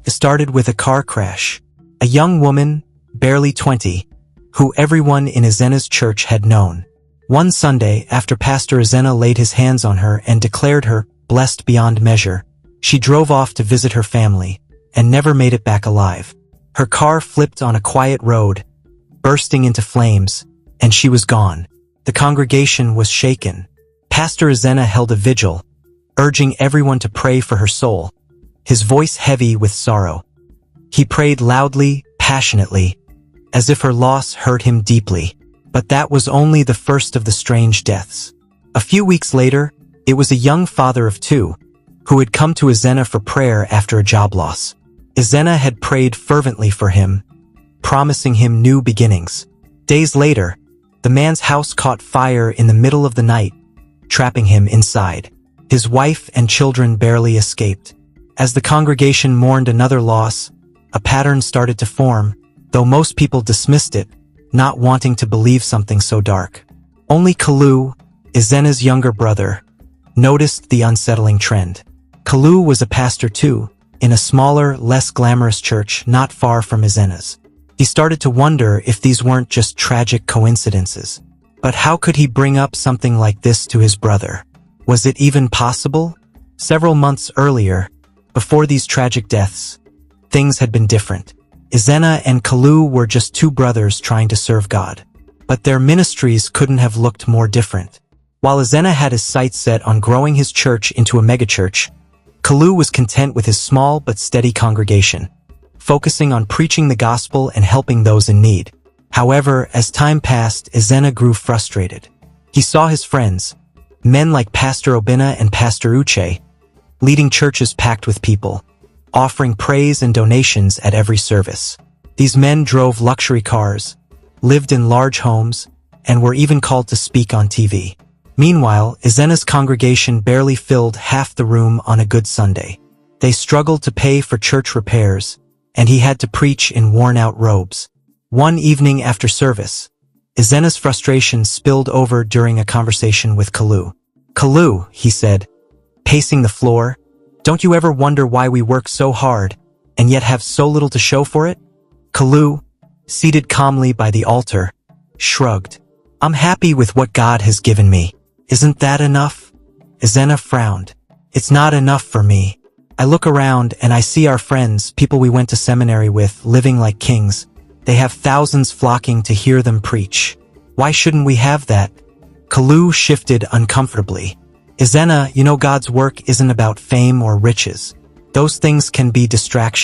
It started with a car crash. A young woman, barely 20, who everyone in Izena's church had known. One Sunday, after Pastor Izena laid his hands on her and declared her blessed beyond measure, she drove off to visit her family and never made it back alive. Her car flipped on a quiet road, bursting into flames, and she was gone. The congregation was shaken. Pastor Izena held a vigil, urging everyone to pray for her soul, his voice heavy with sorrow. He prayed loudly, passionately, as if her loss hurt him deeply. But that was only the first of the strange deaths. A few weeks later, it was a young father of two who had come to Izena for prayer after a job loss. Izena had prayed fervently for him, promising him new beginnings. Days later, the man's house caught fire in the middle of the night, trapping him inside. His wife and children barely escaped. As the congregation mourned another loss, a pattern started to form, though most people dismissed it, not wanting to believe something so dark. Only Kalu, Izena's younger brother, noticed the unsettling trend. Kalu was a pastor too, in a smaller, less glamorous church not far from Izena's. He started to wonder if these weren't just tragic coincidences. But how could he bring up something like this to his brother? Was it even possible? Several months earlier, before these tragic deaths, things had been different. Izena and Kalu were just two brothers trying to serve God. But their ministries couldn't have looked more different. While Izena had his sights set on growing his church into a megachurch, Kalu was content with his small but steady congregation, focusing on preaching the gospel and helping those in need. However, as time passed, Izena grew frustrated. He saw his friends, men like Pastor Obina and Pastor Uche, leading churches packed with people, offering praise and donations at every service. These men drove luxury cars, lived in large homes, and were even called to speak on TV. Meanwhile, Izena's congregation barely filled half the room on a good Sunday. They struggled to pay for church repairs, and he had to preach in worn-out robes. One evening after service, Izena's frustration spilled over during a conversation with Kalu. "Kalu," he said, pacing the floor, "don't you ever wonder why we work so hard, and yet have so little to show for it?" Kalu, seated calmly by the altar, shrugged. "I'm happy with what God has given me. Isn't that enough?" Izena frowned. "It's not enough for me. I look around and I see our friends, people we went to seminary with, living like kings. They have thousands flocking to hear them preach. Why shouldn't we have that?" Kalu shifted uncomfortably. "Izena, you know God's work isn't about fame or riches. Those things can be distractions.